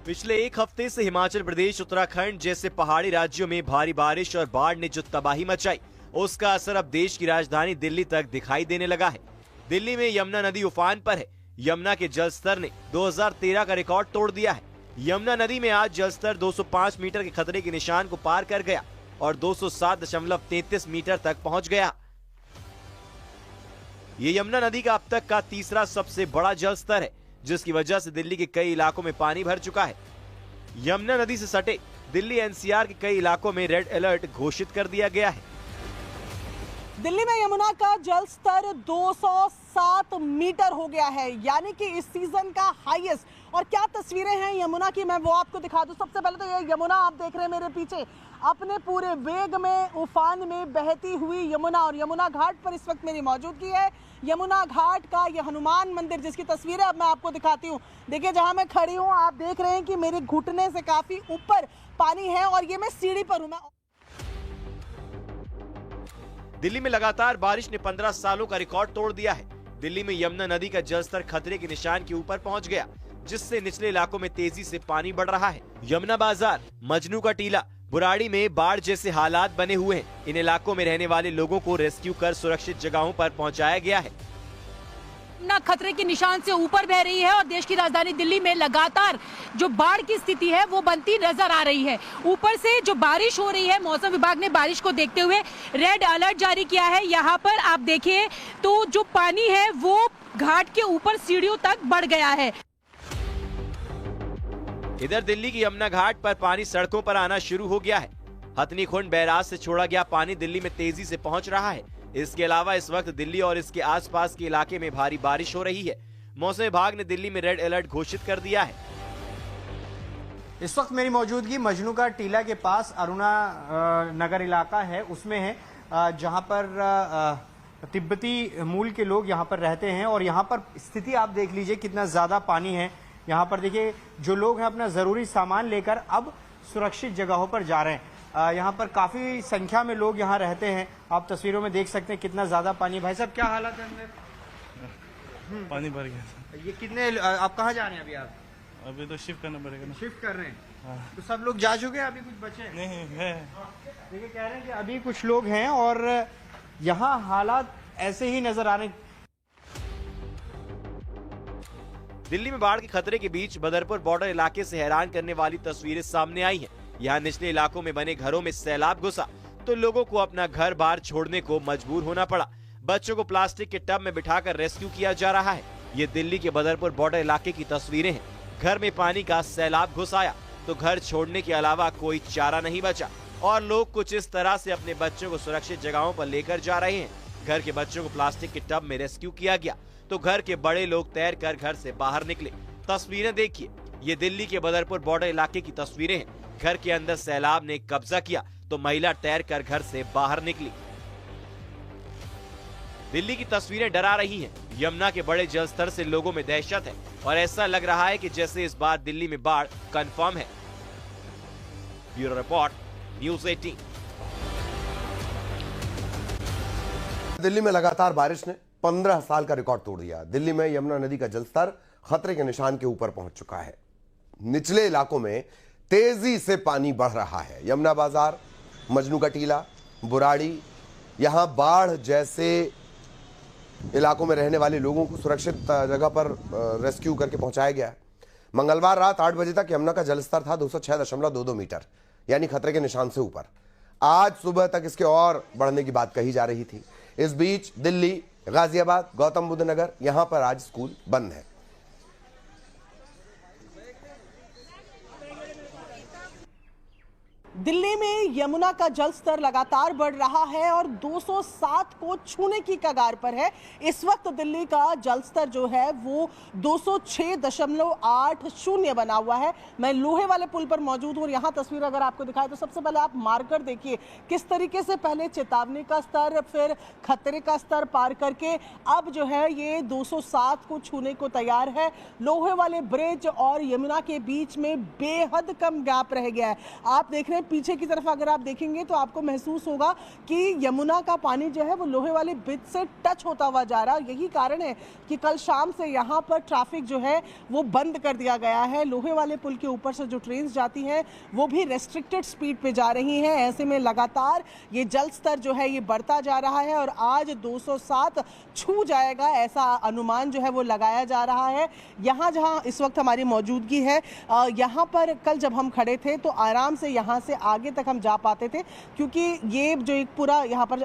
पिछले एक हफ्ते से हिमाचल प्रदेश, उत्तराखंड जैसे पहाड़ी राज्यों में भारी बारिश और बाढ़ ने जो तबाही मचाई, उसका असर अब देश की राजधानी दिल्ली तक दिखाई देने लगा है। दिल्ली में यमुना नदी उफान पर है। यमुना के जल स्तर ने 2013 का रिकॉर्ड तोड़ दिया है। यमुना नदी में आज जल स्तर 205 मीटर के खतरे के निशान को पार कर गया और 207.33 मीटर तक पहुंच गया। ये यमुना नदी का अब तक का तीसरा सबसे बड़ा जल स्तर है, जिसकी वजह से दिल्ली के कई इलाकों में पानी भर चुका है। यमुना नदी से सटे दिल्ली एनसीआर के कई इलाकों में रेड अलर्ट घोषित कर दिया गया है। दिल्ली में यमुना का जल स्तर 207 मीटर हो गया है, यानी कि इस सीजन का हाईएस्ट। और क्या तस्वीरें हैं यमुना की, मैं वो आपको दिखा दूं। सबसे पहले तो ये यमुना आप देख रहे हैं मेरे पीछे, अपने पूरे वेग में उफान में बहती हुई यमुना। और यमुना घाट पर इस वक्त मेरी मौजूदगी है। यमुना घाट का ये हनुमान मंदिर, जिसकी तस्वीरें अब मैं आपको दिखाती हूँ। देखिए, जहाँ मैं खड़ी हूँ आप देख रहे हैं कि मेरे घुटने से काफी ऊपर पानी है और ये मैं सीढ़ी पर हूँ। दिल्ली में लगातार बारिश ने 15 सालों का रिकॉर्ड तोड़ दिया है। दिल्ली में यमुना नदी का जलस्तर खतरे के निशान के ऊपर पहुंच गया, जिससे निचले इलाकों में तेजी से पानी बढ़ रहा है। यमुना बाजार, मजनू का टीला, बुराड़ी में बाढ़ जैसे हालात बने हुए हैं। इन इलाकों में रहने वाले लोगों को रेस्क्यू कर सुरक्षित जगहों पर पहुंचाया गया है। यमुना खतरे के निशान से ऊपर बह रही है और देश की राजधानी दिल्ली में लगातार जो बाढ़ की स्थिति है वो बनती नजर आ रही है। ऊपर से जो बारिश हो रही है, मौसम विभाग ने बारिश को देखते हुए रेड अलर्ट जारी किया है। यहाँ पर आप देखिए तो जो पानी है वो घाट के ऊपर सीढ़ियों तक बढ़ गया है। इधर दिल्ली की यमुना घाट पर पानी सड़कों पर आना शुरू हो गया है। हथनीकुंड बैराज से छोड़ा गया पानी दिल्ली में तेजी से पहुंच रहा है। इसके अलावा इस वक्त दिल्ली और इसके आसपास के इलाके में भारी बारिश हो रही है। मौसम विभाग ने दिल्ली में रेड अलर्ट घोषित कर दिया है। इस वक्त मेरी मौजूदगी मजनू का टीला के पास अरुणा नगर इलाका है, उसमें है, जहां पर तिब्बती मूल के लोग यहां पर रहते हैं। और यहां पर स्थिति आप देख लीजिए कितना ज्यादा पानी है। यहाँ पर देखिए जो लोग हैं अपना जरूरी सामान लेकर अब सुरक्षित जगहों पर जा रहे हैं। यहाँ पर काफी संख्या में लोग यहाँ रहते हैं। आप तस्वीरों में देख सकते हैं कितना ज्यादा पानी। भाई साहब, क्या हालत है अंदर? पानी भर गया। ये कितने, आप कहाँ जा रहे हैं अभी? आप अभी तो शिफ्ट करना पड़ेगा ना। शिफ्ट कर रहे हैं? हाँ। तो सब लोग जा चुके हैं, अभी कुछ बचे नहीं है? देखिए कह रहे हैं कि अभी कुछ लोग हैं और यहाँ हालात ऐसे ही नजर आ रहे हैं। दिल्ली में बाढ़ के खतरे के बीच बदरपुर बॉर्डर इलाके से हैरान करने वाली तस्वीरें सामने आई हैं। यहाँ निचले इलाकों में बने घरों में सैलाब घुसा तो लोगों को अपना घर बाहर छोड़ने को मजबूर होना पड़ा। बच्चों को प्लास्टिक के टब में बिठाकर रेस्क्यू किया जा रहा है। ये दिल्ली के बदरपुर बॉर्डर इलाके की तस्वीरें हैं। घर में पानी का सैलाब घुस आया तो घर छोड़ने के अलावा कोई चारा नहीं बचा और लोग कुछ इस तरह से अपने बच्चों को सुरक्षित जगहों पर लेकर जा रहे हैं। घर के बच्चों को प्लास्टिक के टब में रेस्क्यू किया गया तो घर के बड़े लोग तैरकर घर से बाहर निकले। तस्वीरें देखिए, ये दिल्ली के बदरपुर बॉर्डर इलाके की तस्वीरें हैं। घर के अंदर सैलाब ने कब्जा किया तो महिला तैरकर घर से बाहर निकली। दिल्ली की तस्वीरें डरा रही हैं। यमुना के बड़े जलस्तर से लोगों में दहशत है और ऐसा लग रहा है कि जैसे इस बार दिल्ली में बाढ़ कंफर्म है। Bureau report, news 18। दिल्ली में लगातार बारिश ने 15 साल का रिकॉर्ड तोड़ दिया। दिल्ली में यमुना नदी का जलस्तर खतरे के निशान के ऊपर पहुंच चुका है। निचले इलाकों में तेजी से पानी बढ़ रहा है। यमुना बाजार, मजनू का टीला, बुराड़ी, यहां बाढ़ जैसे इलाकों में रहने वाले लोगों को सुरक्षित जगह पर रेस्क्यू करके पहुंचाया गया है। मंगलवार रात 8 बजे तक यमुना का जलस्तर था 206.22 मीटर, यानी खतरे के निशान से ऊपर। आज सुबह तक इसके और बढ़ने की बात कही जा रही थी। इस बीच दिल्ली, गाजियाबाद, गौतम बुद्ध नगर, यहां पर आज स्कूल बंद है। दिल्ली में यमुना का जल स्तर लगातार बढ़ रहा है और 207 को छूने की कगार पर है। इस वक्त दिल्ली का जल स्तर जो है वो 206.80 बना हुआ है। मैं लोहे वाले पुल पर मौजूद हूँ और यहाँ तस्वीर अगर आपको दिखाए तो सबसे पहले आप मार्कर देखिए किस तरीके से पहले चेतावनी का स्तर, फिर खतरे का स्तर पार करके अब जो है ये 207 को छूने को तैयार है। लोहे वाले ब्रिज और यमुना के बीच में बेहद कम गैप रह गया है। आप देख रहे हैं पीछे की तरफ अगर आप देखेंगे तो आपको महसूस होगा कि यमुना का पानी जो है वो लोहे वाले ब्रिज से टच होता हुआ जा रहा है। यही कारण है कि कल शाम से यहाँ पर ट्रैफिक जो है वो बंद कर दिया गया है। लोहे वाले पुल के ऊपर से जो ट्रेन जाती हैं वो भी रेस्ट्रिक्टेड स्पीड पे जा रही हैं। ऐसे में लगातार ये जल स्तर जो है ये बढ़ता जा रहा है और आज 207 छू जाएगा, ऐसा अनुमान जो है वो लगाया जा रहा है। यहाँ जहाँ इस वक्त हमारी मौजूदगी है, यहाँ पर कल जब हम खड़े थे तो आराम से यहाँ से आगे तक हम जा पाते थे, क्योंकि ये जो एक पूरा यहाँ पर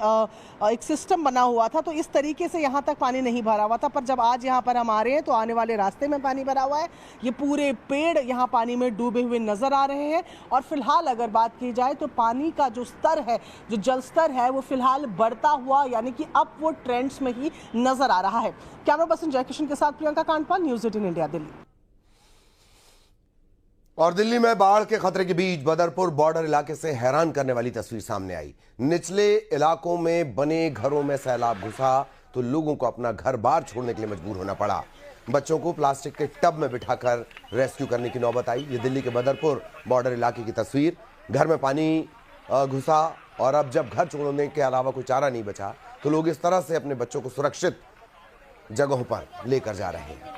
एक सिस्टम बना हुआ था, तो इस तरीके से यहाँ तक पानी नहीं भरा हुआ था। पर जब आज यहाँ पर हम आ रहे हैं तो आने वाले रास्ते में पानी भरा हुआ है। ये पूरे पेड़ यहाँ पानी में डूबे हुए नजर आ रहे हैं। और फिलहाल अगर बात की जाए तो पानी का जो स्तर है, जो जल स्तर है, वो फिलहाल बढ़ता हुआ यानी कि अपवर्ड ट्रेंड्स में ही नजर आ रहा है। कैमरा पर्सन जयकिशन के साथ प्रियंका कांडपाल, न्यूज़ 18 इंडिया, दिल्ली। और दिल्ली में बाढ़ के खतरे के बीच बदरपुर बॉर्डर इलाके से हैरान करने वाली तस्वीर सामने आई। निचले इलाकों में बने घरों में सैलाब घुसा तो लोगों को अपना घर बाहर छोड़ने के लिए मजबूर होना पड़ा। बच्चों को प्लास्टिक के टब में बिठाकर रेस्क्यू करने की नौबत आई। ये दिल्ली के बदरपुर बॉर्डर इलाके की तस्वीर। घर में पानी घुसा और अब जब घर छोड़ने के अलावा कोई चारा नहीं बचा तो लोग इस तरह से अपने बच्चों को सुरक्षित जगहों पर लेकर जा रहे हैं।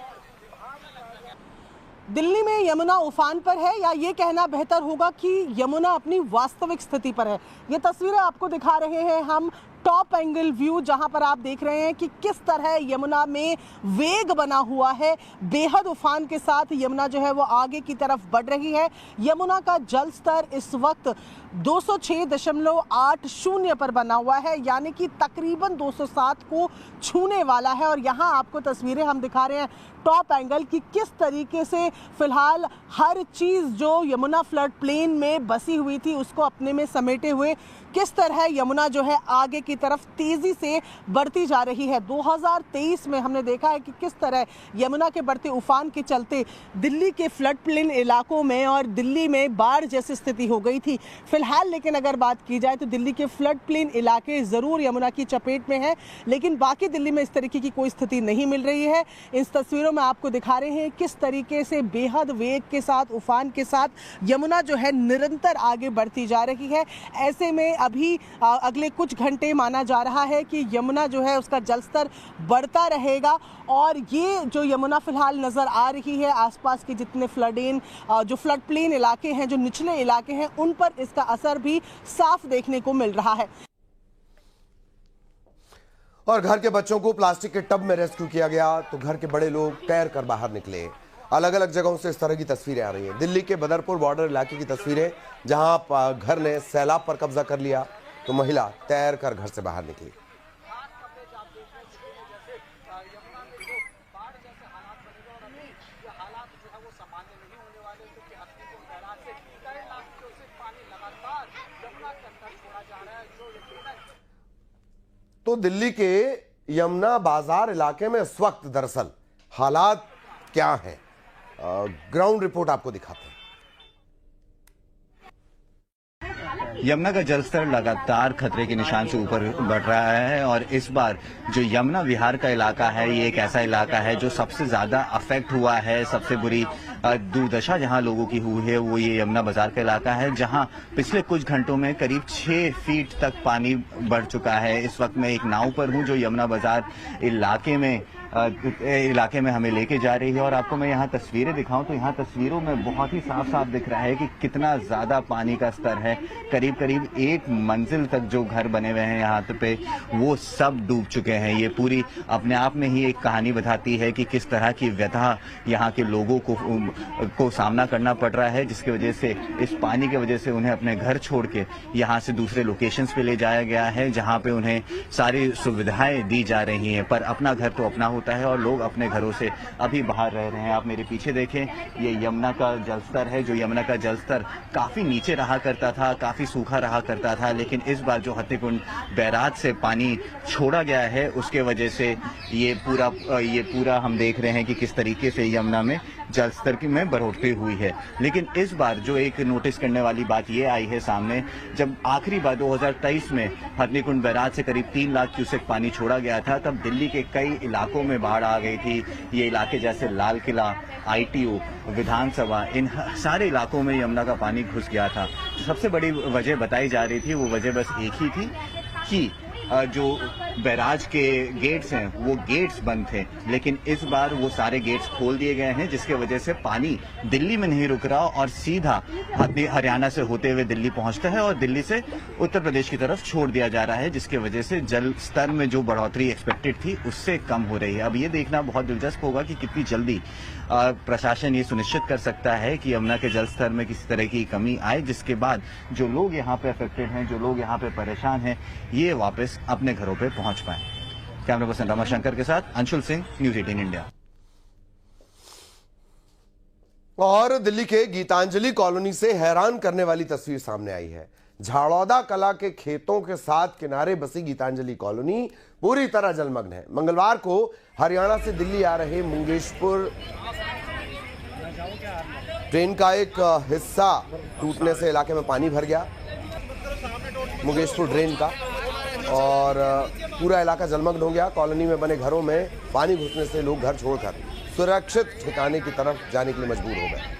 दिल्ली में यमुना उफान पर है, या ये कहना बेहतर होगा कि यमुना अपनी वास्तविक स्थिति पर है। ये तस्वीरें आपको दिखा रहे हैं हम टॉप एंगल व्यू, जहां पर आप देख रहे हैं कि किस तरह यमुना में वेग बना हुआ है। बेहद उफान के साथ यमुना जो है वो आगे की तरफ बढ़ रही है। यमुना का जल स्तर इस वक्त 206.80 पर बना हुआ है, यानी कि तकरीबन 207 को छूने वाला है। और यहाँ आपको तस्वीरें हम दिखा रहे हैं टॉप एंगल की किस तरीके से फिलहाल हर चीज़ जो यमुना फ्लड प्लेन में बसी हुई थी उसको अपने में समेटे हुए किस तरह यमुना जो है आगे की तरफ तेजी से बढ़ती जा रही है। 2023 में हमने देखा है कि किस तरह यमुना के बढ़ते उफान के चलते दिल्ली के फ्लड प्लेन इलाकों में और दिल्ली में बाढ़ जैसी स्थिति हो गई थी। फिलहाल लेकिन अगर बात की जाए तो दिल्ली के फ्लड प्लेन इलाके ज़रूर यमुना की चपेट में हैं, लेकिन बाकी दिल्ली में इस तरीके की कोई स्थिति नहीं मिल रही है। इस तस्वीरों में आपको दिखा रहे हैं किस तरीके से बेहद वेग के साथ, उफान के साथ यमुना जो है निरंतर आगे बढ़ती जा रही है। ऐसे में अभी अगले कुछ घंटे माना जा रहा है कि यमुना जो है उसका जलस्तर बढ़ता रहेगा। और ये जो यमुना फिलहाल नज़र आ रही है, आसपास के जितने जो फ्लड प्लेन इलाके हैं, जो निचले इलाके हैं, उन पर इसका असर भी साफ देखने को मिल रहा है। और घर के बच्चों को प्लास्टिक के टब में रेस्क्यू किया गया तो घर के बड़े लोग तैर कर बाहर निकले। अलग अलग जगहों से इस तरह की तस्वीरें आ रही हैं। दिल्ली के बदरपुर बॉर्डर इलाके की तस्वीरें, जहां घर ने सैलाब पर कब्जा कर लिया तो महिला तैर कर घर से बाहर निकली। तो दिल्ली के यमुना बाजार इलाके में इस वक्त दरअसल हालात क्या हैं, ग्राउंड रिपोर्ट आपको दिखाते हैं। यमुना का जलस्तर लगातार खतरे के निशान से ऊपर बढ़ रहा है और इस बार जो यमुना विहार का इलाका है ये एक ऐसा इलाका है जो सबसे ज्यादा अफेक्ट हुआ है। सबसे बुरी दुर्दशा जहां लोगों की हुई है वो ये यमुना बाजार का इलाका है, जहां पिछले कुछ घंटों में करीब 6 फीट तक पानी बढ़ चुका है। इस वक्त मैं एक नाव पर हूं जो यमुना बाजार इलाके में हमें लेके जा रही है और आपको मैं यहाँ तस्वीरें दिखाऊं तो यहाँ तस्वीरों में बहुत ही साफ साफ दिख रहा है कि कितना ज्यादा पानी का स्तर है। करीब करीब 1 मंजिल तक जो घर बने हुए हैं यहाँ पे वो सब डूब चुके हैं। ये पूरी अपने आप में ही एक कहानी बताती है कि किस तरह की व्यथा यहाँ के लोगों को सामना करना पड़ रहा है, जिसकी वजह से इस पानी की वजह से उन्हें अपने घर छोड़ के यहाँ से दूसरे लोकेशंस पे ले जाया गया है, जहाँ पे उन्हें सारी सुविधाएं दी जा रही हैं। पर अपना घर तो अपना होता है और लोग अपने घरों से अभी बाहर रह रहे हैं। आप मेरे पीछे देखें, ये यमुना का जलस्तर है। जो यमुना का जलस्तर काफी नीचे रहा करता था, काफी सूखा रहा करता था, लेकिन इस बार जो हत्तीकुंड बैराज से पानी छोड़ा गया है उसके वजह से ये पूरा हम देख रहे हैं कि किस तरीके से यमुना में जल स्तर की में बढ़ोतरी हुई है। लेकिन इस बार जो एक नोटिस करने वाली बात ये आई है सामने, जब आखिरी बार 2023 में हथनीकुंड बैराज से करीब 3 लाख क्यूसेक पानी छोड़ा गया था, तब दिल्ली के कई इलाकों में बाढ़ आ गई थी। ये इलाके जैसे लाल किला, ITO, विधानसभा, इन सारे इलाकों में यमुना का पानी घुस गया था। सबसे बड़ी वजह बताई जा रही थी, वो वजह बस एक ही थी कि जो बैराज के गेट्स हैं वो गेट्स बंद थे। लेकिन इस बार वो सारे गेट्स खोल दिए गए हैं, जिसके वजह से पानी दिल्ली में नहीं रुक रहा और सीधा हरियाणा से होते हुए दिल्ली पहुंचता है और दिल्ली से उत्तर प्रदेश की तरफ छोड़ दिया जा रहा है, जिसके वजह से जल स्तर में जो बढ़ोतरी एक्सपेक्टेड थी उससे कम हो रही है। अब ये देखना बहुत दिलचस्प होगा कि कितनी जल्दी प्रशासन ये सुनिश्चित कर सकता है कि यमुना के जल स्तर में किसी तरह की कमी आए, जिसके बाद जो लोग यहाँ पे अफेक्टेड हैं, जो लोग यहाँ पे परेशान हैं, ये वापस अपने घरों पे पहुंच पाए। कैमरा पर्सन रमाशंकर के साथ अंशुल सिंह, न्यूज़ 18 इंडिया। और दिल्ली के गीतांजलि कॉलोनी से हैरान करने वाली तस्वीर सामने आई है। झाड़ौदा कला के खेतों के साथ किनारे बसी गीतांजलि कॉलोनी पूरी तरह जलमग्न है। मंगलवार को हरियाणा से दिल्ली आ रहे मुंगेशपुर ट्रेन का एक हिस्सा टूटने से इलाके में पानी भर गया, मुंगेशपुर ड्रेन का, और पूरा इलाका जलमग्न हो गया। कॉलोनी में बने घरों में पानी घुसने से लोग घर छोड़कर सुरक्षित ठिकाने की तरफ जाने के लिए मजबूर हो गए।